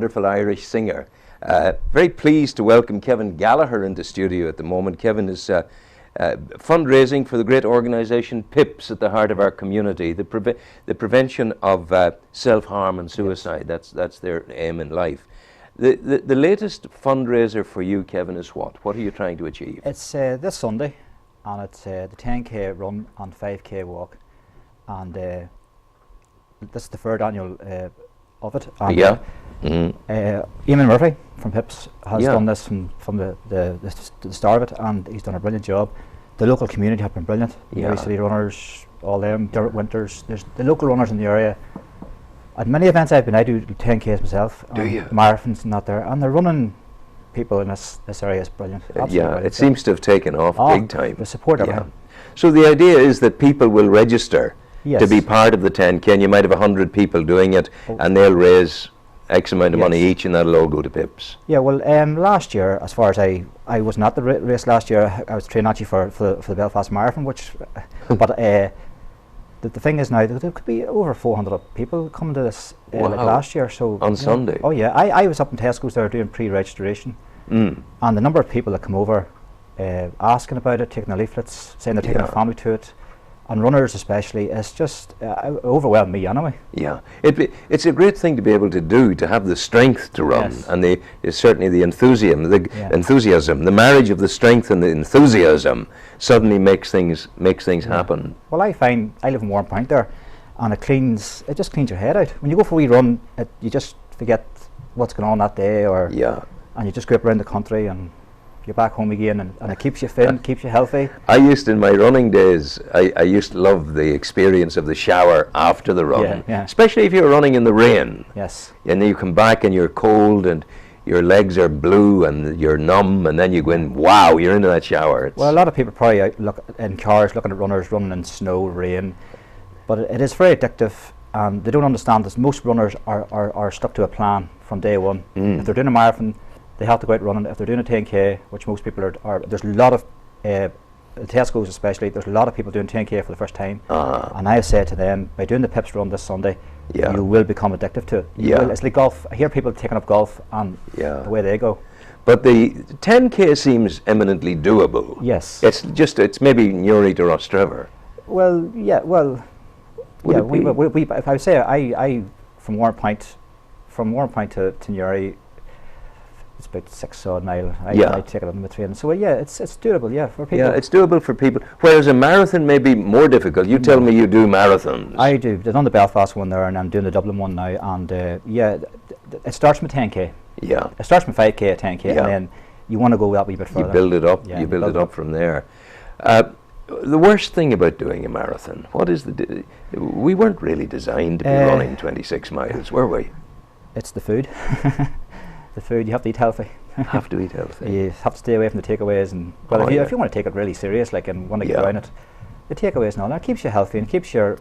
wonderful Irish singer. Very pleased to welcome Kevin Gallagher into studio at the moment. Kevin is fundraising for the great organisation PIPS at the heart of our community, the prevention of self-harm and suicide. That's their aim in life. The latest fundraiser for you, Kevin, is what? What are you trying to achieve? It's this Sunday, and it's the 10k run and 5k walk, and this is the third annual of it. And, yeah. Eamon Murphy from PIPS has done this from the start of it, and he's done a brilliant job. The local community have been brilliant. The city runners, all them, Derek Winters, there's the local runners in the area. At many events I've been, I do 10Ks myself. Do you? Marathons and that there, and the running people in this area is brilliant. Yeah, it seems to have taken off big time. The support everything. So the idea is that people will register to be Yes. part of the 10K, and you might have 100 people doing it, and they'll raise X amount of money each, and that'll all go to PIPS. Yeah, well, last year, as far as I was not the race last year. I was training actually for the Belfast Marathon, which, but the thing is now there could be over 400 people coming to this like last year. So on Sunday. Oh yeah, I was up in Tesco's there doing pre-registration, and the number of people that come over, asking about it, taking the leaflets, saying they're taking their family to it. And runners especially, it's just overwhelmed me anyway. Yeah, it's a great thing to be able to do, to have the strength to run, and certainly the enthusiasm, the marriage of the strength and the enthusiasm suddenly makes things happen. Well, I find I live in Warren Point there, and it just cleans your head out. When you go for a wee run, you just forget what's going on that day, and you just go up around the country and you're back home again, and it keeps you fit, keeps you healthy. I used, in my running days, I used to love the experience of the shower after the run, especially if you're running in the rain. Yes. And then you come back and you're cold and your legs are blue and you're numb, and then you go in, wow, you're into that shower. Well, a lot of people probably look in cars looking at runners running in snow, rain, but it is very addictive, and they don't understand this. Most runners are stuck to a plan from day one. If they're doing a marathon, they have to go out running. If they're doing a 10k, which most people are, there's a lot of Tesco's especially, there's a lot of people doing 10k for the first time, and I have said to them, by doing the PIPS run this Sunday, you will become addicted to it. It's like golf. I hear people taking up golf, and away they go. But the 10k seems eminently doable. Yes. It's maybe Newry to Rostrevor. Well, if I would say I from Warren Point to Newry, it's about 6 odd mile. I take it on the train. So it's doable, for people. Yeah, it's doable for people. Whereas a marathon may be more difficult. You tell me you do marathons. I do. I've done the Belfast one there, and I'm doing the Dublin one now. And it starts with 10k. Yeah. It starts with 5k, 10k, and then you want to go that wee bit further. You build it up. You build it up from there. The worst thing about doing a marathon, what is we weren't really designed to be running 26 miles, were we? It's the food. The food, you have to eat healthy. Have to eat healthy. You have to stay away from the takeaways, and if you want to take it really serious, like, and want to get around it, the takeaways and all that keeps you healthy and keeps it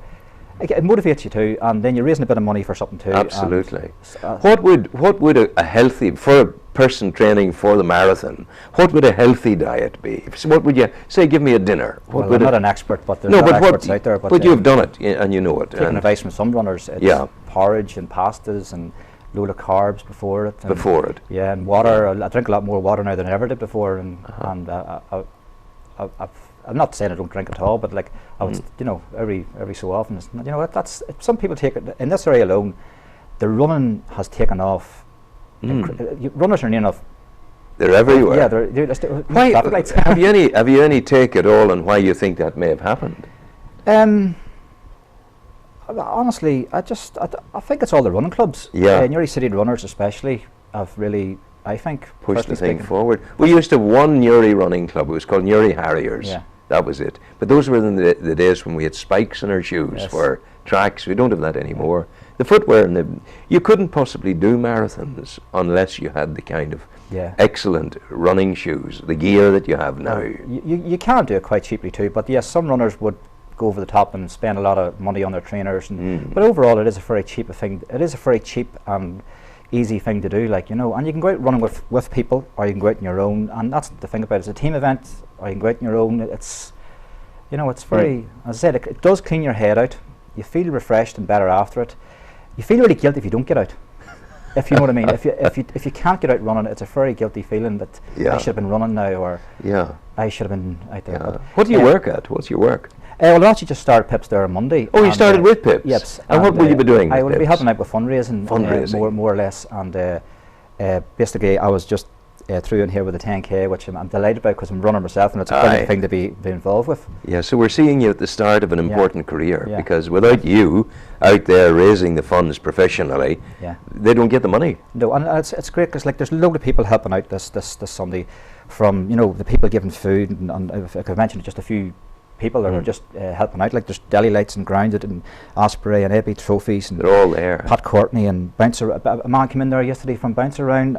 motivates you too, and then you're raising a bit of money for something too. Absolutely. What would a healthy, for a person training for the marathon, what would a healthy diet be? So what would you say? Give me a dinner. Well, I'm not an expert, but there's experts out there. But you've done it, and you know it. Taking advice from some runners, it's porridge and pastas and load of carbs before it. Yeah, and water. I drink a lot more water now than I ever did before, and I'm not saying I don't drink at all, but like I would, every so often. That's some people take it in this area alone. The running has taken off. Runners are near enough. They're everywhere. Yeah, they're why? Have you any take at all on why you think that may have happened? Honestly, I think it's all the running clubs. Newry City runners especially have really, I think, pushed the thing forward. We used to have one Newry running club. It was called Newry Harriers. Yeah. That was it. But those were the days when we had spikes in our shoes for tracks. We don't have that anymore. The footwear, you couldn't possibly do marathons unless you had the kind of excellent running shoes, the gear that you have now. You can do it quite cheaply too, but yes, some runners would go over the top and spend a lot of money on their trainers, but overall it is a very cheap thing. It is a very cheap and easy thing to do, and you can go out running with people, or you can go out on your own, and that's the thing about it. It's a team event, or you can go out on your own. It's very, as I said, it does clean your head out. You feel refreshed and better after it. You feel really guilty if you don't get out. if you know what I mean. If you can't get out running, it's a very guilty feeling that I should have been running now, or I should have been out there. But what do you work at? What's your work? Well, I actually just started Pips there on Monday. Oh, you started with Pips? Yes. And what will you be doing? I will be helping out with fundraising. More or less. And basically, I was just through in here with the 10K, which I'm delighted about because I'm running myself, and it's a brilliant thing to be involved with. Yeah, so we're seeing you at the start of an important career, because without you out there raising the funds professionally, they don't get the money. No, and it's great because like there's a load of people helping out this Sunday, from the people giving food, and if I could mention just a few people that are just helping out. Like there's Deli Lights and Grounded and Osprey and Abbey Trophies, and they're all there. Pat Courtney and Bouncer. A man came in there yesterday from Bouncer Around,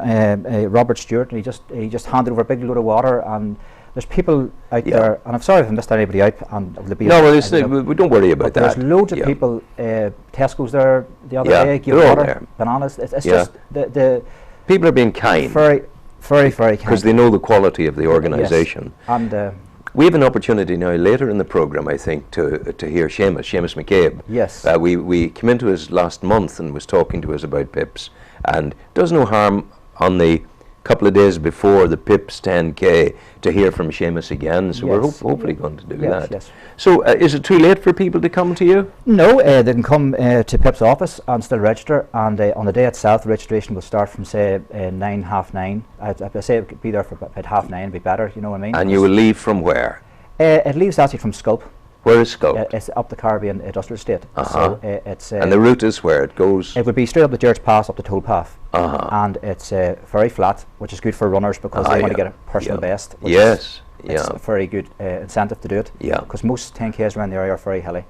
Robert Stewart, and he just handed over a big load of water. And there's people out there, and I'm sorry if I missed anybody out. And we don't worry about that. There's loads of people. Tesco's there the other day. Give water, bananas. It's just the people are being kind. Very kind. Because they know the quality of the organisation. And we have an opportunity now later in the programme, I think, to hear Seamus McCabe. Yes. We came into us last month and was talking to us about Pips, and does no harm on the couple of days before the Pips 10K to hear from Seamus again, so we're hopefully going to do that. Yes. So is it too late for people to come to you? No, they can come to Pips office and still register, and on the day itself registration will start from say 9, half 9. I'd say it could be there for about half 9, it'd be better, you know what I mean? And you will leave from where? It leaves actually from Sculp. Where is Sculp? It's up the Caribbean Industrial Estate. So it's and the route is where it goes? It would be straight up the George Pass, up the toll path. And it's very flat, which is good for runners because they want to get a personal best. Yes. It's a very good incentive to do it. Yeah. Because most 10Ks around the area are very hilly.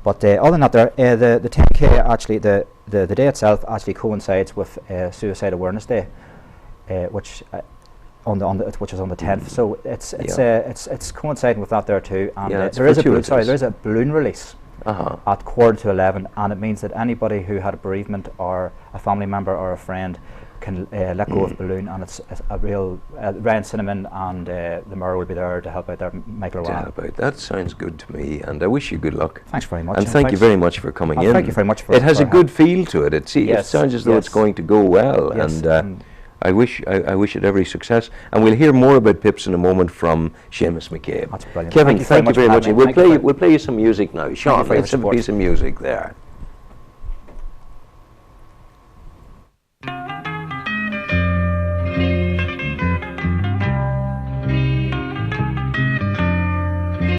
But other than that, the 10K actually, the day itself actually coincides with Suicide Awareness Day, which which is on the 10th. So it's coinciding with that there too. And there is a balloon release at 11:15, and it means that anybody who had a bereavement or a family member or a friend can let go of the balloon, and it's a real Ryan Cinnamon and the mayor will be there to help out there, Michael Ryan. That sounds good to me, and I wish you good luck. Thanks very much. And thank you very much for coming in. Thank you very much for it. Has a good feel to it. It sounds as though it's going to go well, and I wish it every success. And we'll hear more about Pips in a moment from Seamus McCabe. That's brilliant. Kevin, thank you very much. We'll play you some music now. Sean, let's have a piece of music there.